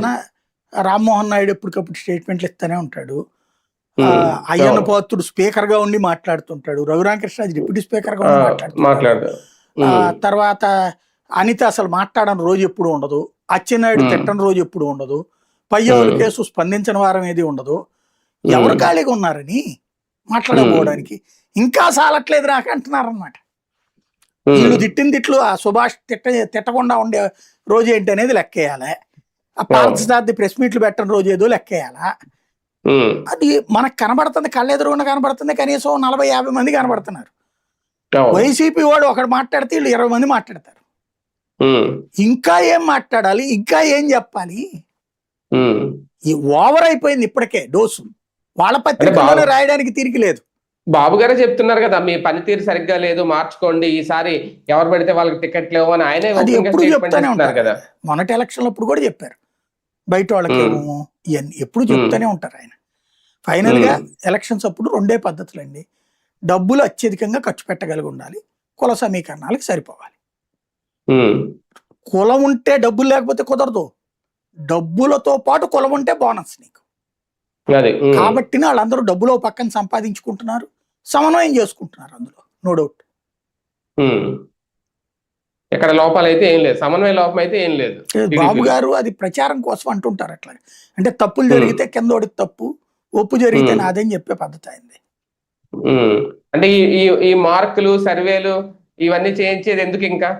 పక్కన రామ్మోహన్ నాయుడు ఎప్పటికప్పుడు స్టేట్మెంట్లు ఇస్తూనే ఉంటాడు. అయ్యన్న పాత్రుడు స్పీకర్ గా ఉండి మాట్లాడుతుంటాడు. రఘురామకృష్ణరాజు డిప్యూటీ స్పీకర్ గా ఉండి మాట్లాడుతుంటాడు. తర్వాత అనిత అసలు మాట్లాడని రోజు ఎప్పుడు ఉండదు. అచ్చెన్నాయుడు తిట్టని రోజు ఎప్పుడు ఉండదు. పయ్యవుల కేసు స్పందించిన వారం ఏది ఉండదు. ఎవరు ఖాళీగా ఉన్నారని మాట్లాడకపోవడానికి ఇంకా సాలట్లేదు నాకు అంటున్నారనమాట. వీళ్ళు తిట్టిన తిట్లు ఆ సుభాష్ తిట్టకుండా ఉండే రోజు ఏంటి అనేది లెక్కేయాలి. ఆ పార్థసారథి ప్రెస్ మీట్లు పెట్టని రోజు ఏదో లెక్కేయాలా. అది మనకు కనబడుతుంది, కళ్ళెదురుగుండా కనబడుతుంది. కనీసం 40-50 మంది కనబడుతున్నారు. వైసీపీ వాడు ఒకడు మాట్లాడితే వీళ్ళు 20 మంది మాట్లాడతారు. ఇంకా ఏం మాట్లాడాలి, ఇంకా ఏం చెప్పాలి? ఈ ఓవర్ అయిపోయింది ఇప్పటికే డోసు. వాళ్ళ పత్రికలోనే రాయడానికి తిరిగి లేదు. బాబు గారే చెప్తున్నారు కదా, మీ పనితీరు సరిగ్గా లేదు, మార్చుకోండి, ఈసారి ఎవరు పడితే వాళ్ళకి టికెట్ లేవు అని ఆయనే ఎప్పుడు చెప్తానే ఉంటారు కదా. మొన్నటి ఎలక్షన్ అప్పుడు కూడా చెప్పారు, బయట వాళ్ళకి ఏమో ఇవన్నీ ఎప్పుడు చెప్తానే ఉంటారు ఆయన. ఫైనల్ గా ఎలక్షన్స్ అప్పుడు 2 పద్ధతులండి. డబ్బులు అత్యధికంగా ఖర్చు పెట్టగలిగి ఉండాలి, కుల సమీకరణాలకు సరిపోవాలి. కులం ఉంటే డబ్బులు లేకపోతే కుదరదు. డబ్బులతో పాటు కులం ఉంటే బోనస్ నీకు. కాబట్టి వాళ్ళందరూ డబ్బులో పక్కన సంపాదించుకుంటున్నారు, సమన్వయం చేసుకుంటున్నారు. అందులో నో డౌట్. ఇక్కడ లోపాలు అయితే ఏం లేదు, సమన్వయ లోపం అయితే ఏం లేదు. బాబు గారు అది ప్రచారం కోసం అంటుంటారు అట్లా. అంటే తప్పులు జరిగితే కిందోడికి తప్పు, ఒప్పు జరిగితే నాదని చెప్పే పద్ధతి అయింది. అంటే ఈ మార్కులు, సర్వేలు ఇవన్నీ చేయించేది ఎందుకు ఇంకా?